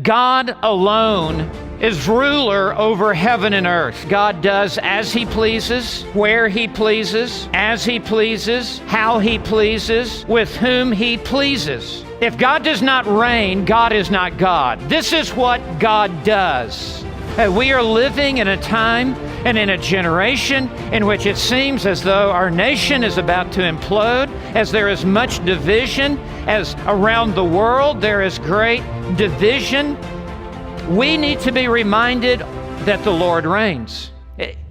God alone is ruler over heaven and earth. God does as He pleases, where He pleases, as He pleases, how He pleases, with whom He pleases. If God does not reign, God is not God. This is what God does. We are living in a time and in a generation in which it seems as though our nation is about to implode, as there is much division, as around the world there is great division. We need to be reminded that the Lord reigns.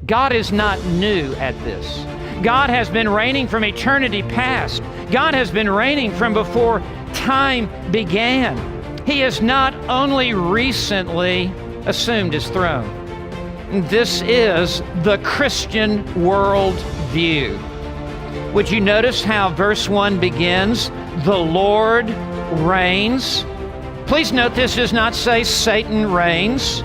God is not new at this. God has been reigning from eternity past. God has been reigning from before time began. He has not only recently assumed His throne. This is the Christian world view. Would you notice how verse 1 begins? The Lord reigns. Please note this does not say Satan reigns.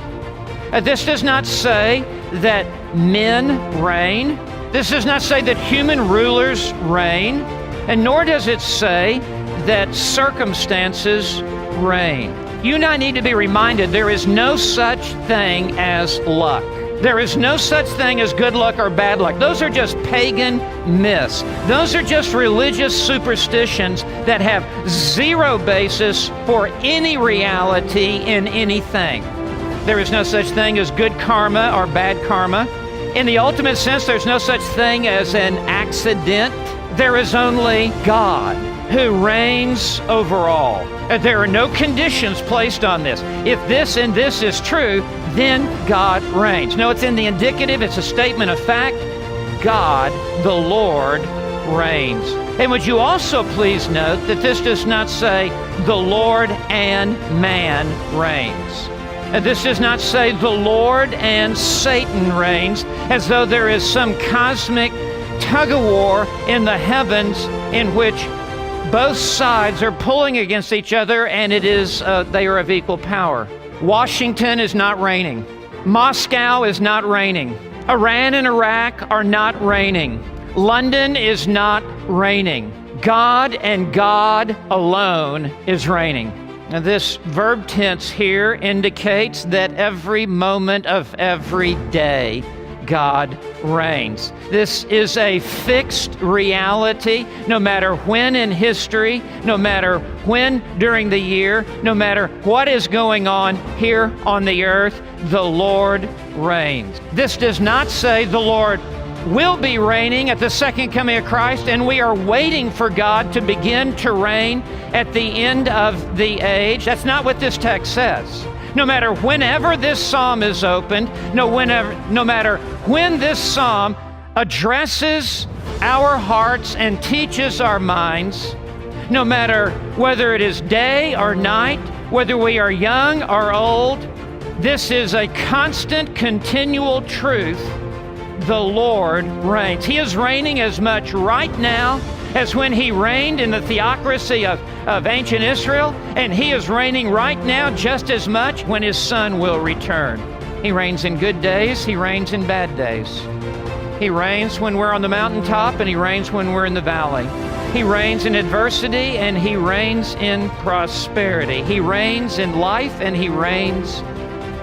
This does not say that men reign. This does not say that human rulers reign. And nor does it say that circumstances reign. You and I need to be reminded there is no such thing as luck. There is no such thing as good luck or bad luck. Those are just pagan myths. Those are just religious superstitions that have zero basis for any reality in anything. There is no such thing as good karma or bad karma. In the ultimate sense, there's no such thing as an accident. There is only God who reigns over all. There are no conditions placed on this. If this and this is true, then God reigns. No, it's in the indicative. It's a statement of fact. God, the Lord, reigns. And would you also please note that this does not say the Lord and man reigns. And this does not say the Lord and Satan reigns, as though there is some cosmic tug-of-war in the heavens in which both sides are pulling against each other, and they are of equal power. Washington is not reigning. Moscow is not reigning. Iran and Iraq are not reigning. London is not reigning. God and God alone is reigning. Now, this verb tense here indicates that every moment of every day, God reigns. This is a fixed reality, no matter when in history, no matter when during the year, no matter what is going on here on the earth, the Lord reigns. This does not say the Lord will be reigning at the second coming of Christ, and we are waiting for God to begin to reign at the end of the age. That's not what this text says. No matter whenever this psalm is opened, no matter when this psalm addresses our hearts and teaches our minds, no matter whether it is day or night, whether we are young or old, this is a constant, continual truth. The Lord reigns. He is reigning as much right now as when He reigned in the theocracy of ancient Israel, and He is reigning right now just as much when His Son will return. He reigns in good days, He reigns in bad days. He reigns when we're on the mountaintop, and He reigns when we're in the valley. He reigns in adversity, and He reigns in prosperity. He reigns in life, and He reigns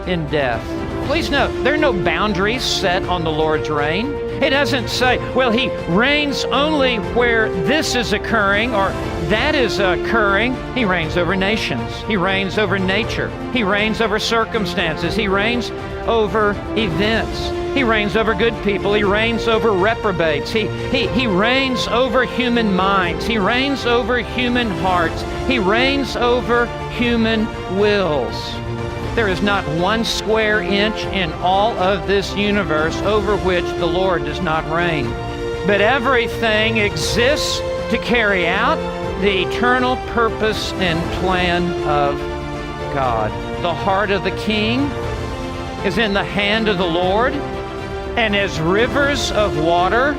in death. Please note, there are no boundaries set on the Lord's reign. It doesn't say, well, He reigns only where this is occurring or that is occurring. He reigns over nations. He reigns over nature. He reigns over circumstances. He reigns over events. He reigns over good people. He reigns over reprobates. He reigns over human minds. He reigns over human hearts. He reigns over human wills. There is not one square inch in all of this universe over which the Lord does not reign. But everything exists to carry out the eternal purpose and plan of God. The heart of the king is in the hand of the Lord, and as rivers of water,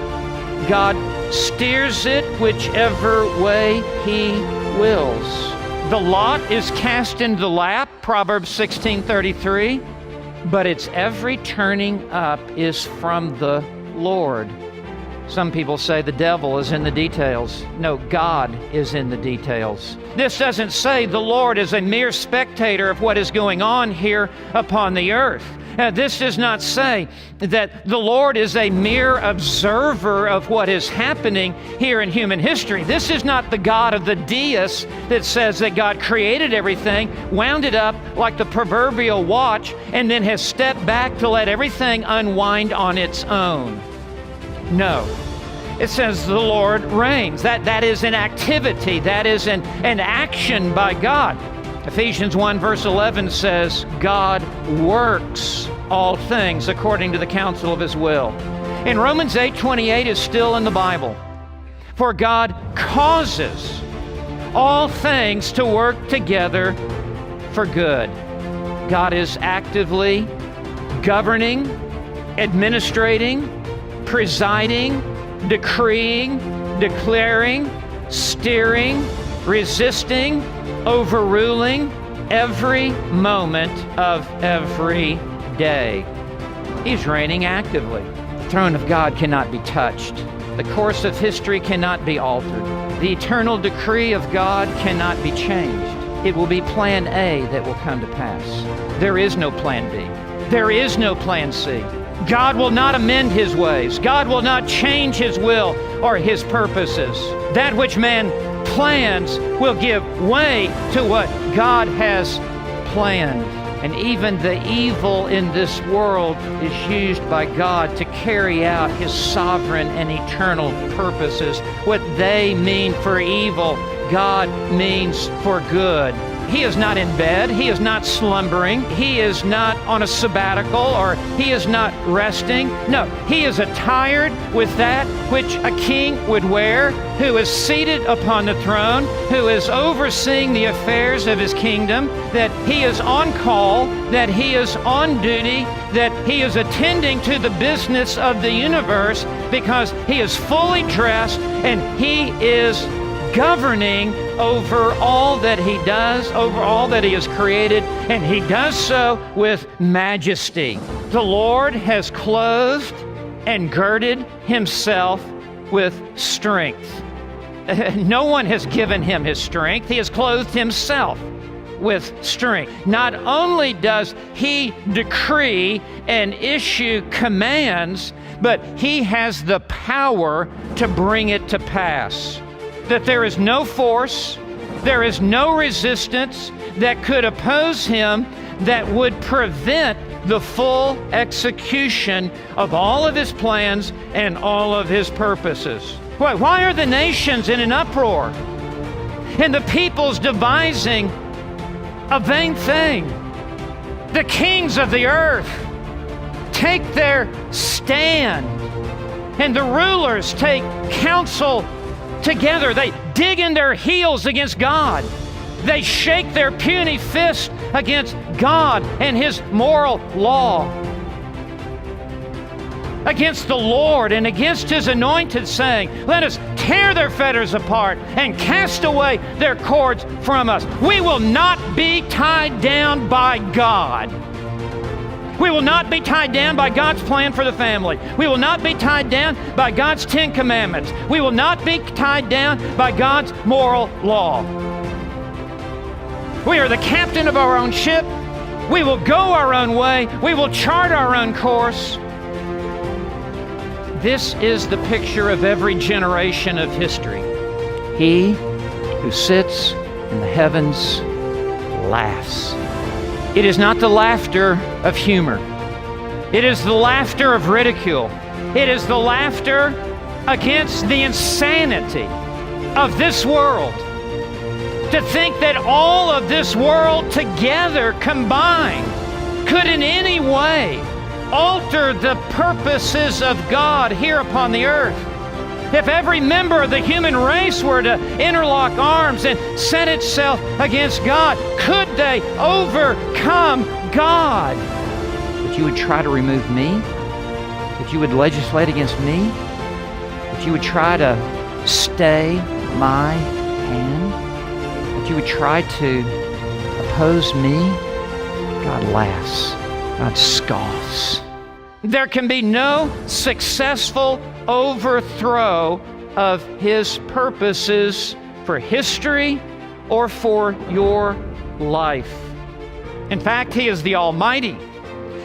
God steers it whichever way He wills. The lot is cast into the lap, Proverbs 16:33, but its every turning up is from the Lord. Some people say the devil is in the details. No, God is in the details. This doesn't say the Lord is a mere spectator of what is going on here upon the earth. This does not say that the Lord is a mere observer of what is happening here in human history. This is not the God of the deists that says that God created everything, wound it up like the proverbial watch, and then has stepped back to let everything unwind on its own. No. It says the Lord reigns. That is an activity. That is an action by God. Ephesians 1 verse 11 says, God works all things according to the counsel of His will. And Romans 8:28 is still in the Bible. For God causes all things to work together for good. God is actively governing, administrating, presiding, decreeing, declaring, steering, resisting, overruling every moment of every day. He's reigning actively. The throne of God cannot be touched. The course of history cannot be altered. The eternal decree of God cannot be changed. It will be plan A that will come to pass. There is no plan B. There is no plan C. God will not amend His ways. God will not change His will or His purposes. That which man plans will give way to what God has planned. And even the evil in this world is used by God to carry out His sovereign and eternal purposes. What they mean for evil, God means for good. He is not in bed. He is not slumbering. He is not on a sabbatical, or He is not resting. No, He is attired with that which a king would wear, who is seated upon the throne, who is overseeing the affairs of His kingdom, that He is on call, that He is on duty, that He is attending to the business of the universe, because He is fully dressed and He is governing over all that He does, over all that He has created, and He does so with majesty. The Lord has clothed and girded Himself with strength. No one has given Him His strength. He has clothed Himself with strength. Not only does He decree and issue commands, but He has the power to bring it to pass. That there is no force, there is no resistance that could oppose Him that would prevent the full execution of all of His plans and all of His purposes. Why are the nations in an uproar and the peoples devising a vain thing? The kings of the earth take their stand, and the rulers take counsel together. They dig in their heels against God. They shake their puny fist against God and His moral law, against the Lord and against His anointed, saying, let us tear their fetters apart and cast away their cords from us. We will not be tied down by God. We will not be tied down by God's plan for the family. We will not be tied down by God's 10 commandments. We will not be tied down by God's moral law. We are the captain of our own ship. We will go our own way. We will chart our own course. This is the picture of every generation of history. He who sits in the heavens laughs. It is not the laughter of humor. It is the laughter of ridicule. It is the laughter against the insanity of this world. To think that all of this world together combined could in any way alter the purposes of God here upon the earth. If every member of the human race were to interlock arms and set itself against God, could they overcome God? That you would try to remove me? That you would legislate against me? That you would try to stay my hand? That you would try to oppose me? God laughs. God scoffs. There can be no successful overthrow of His purposes for history or for your life. In fact, He is the Almighty.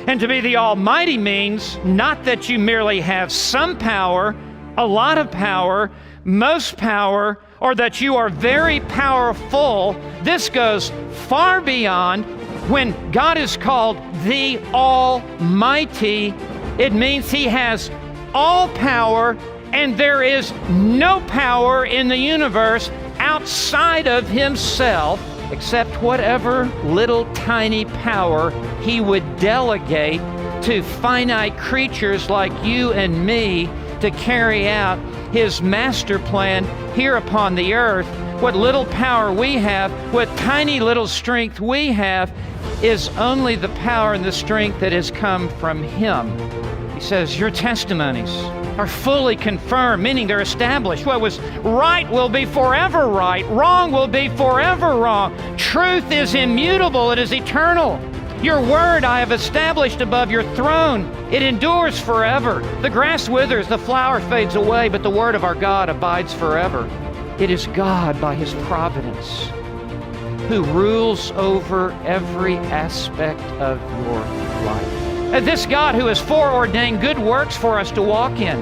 And to be the Almighty means not that you merely have some power, a lot of power, most power, or that you are very powerful. This goes far beyond. When God is called the Almighty, it means He has all power, and there is no power in the universe outside of Himself except whatever little tiny power He would delegate to finite creatures like you and me to carry out His master plan here upon the earth. What little power we have, what tiny little strength we have, is only the power and the strength that has come from Him. He says, your testimonies are fully confirmed, meaning they're established. What was right will be forever right. Wrong will be forever wrong. Truth is immutable. It is eternal. Your word I have established above your throne. It endures forever. The grass withers, the flower fades away, but the word of our God abides forever. It is God by His providence who rules over every aspect of your life. This God who has foreordained good works for us to walk in.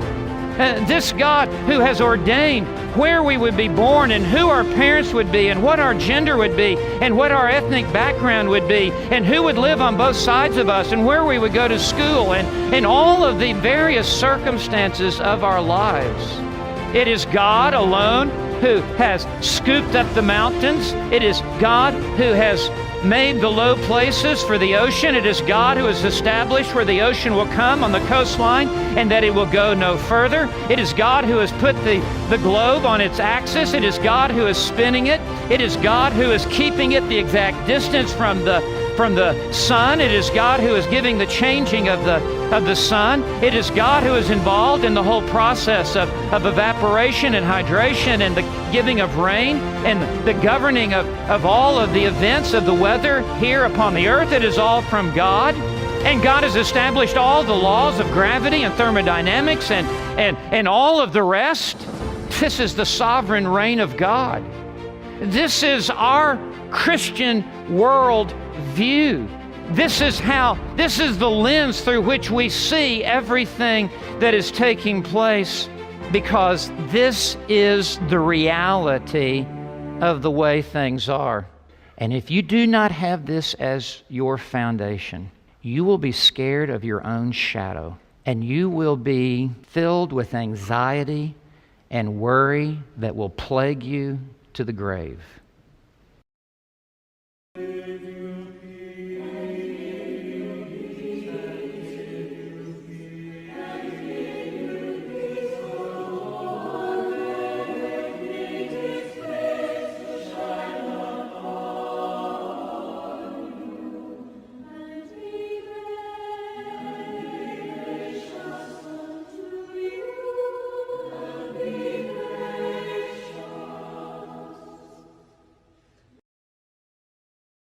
This God who has ordained where we would be born and who our parents would be and what our gender would be and what our ethnic background would be and who would live on both sides of us and where we would go to school and all of the various circumstances of our lives. It is God alone who has scooped up the mountains. It is God who has made the low places for the ocean. It is God who has established where the ocean will come on the coastline and that it will go no further. It is God who has put the globe on its axis. It is God who is spinning it. It is God who is keeping it the exact distance from the sun. It is God who is giving the changing of the sun. It is God who is involved in the whole process of evaporation and hydration and the giving of rain and the governing of all of the events of the weather here upon the earth. It is all from God. And God has established all the laws of gravity and thermodynamics and all of the rest. This is the sovereign reign of God. This is our Christian world view. This is the lens through which we see everything that is taking place, because this is the reality of the way things are. And if you do not have this as your foundation, you will be scared of your own shadow, and you will be filled with anxiety and worry that will plague you to the grave.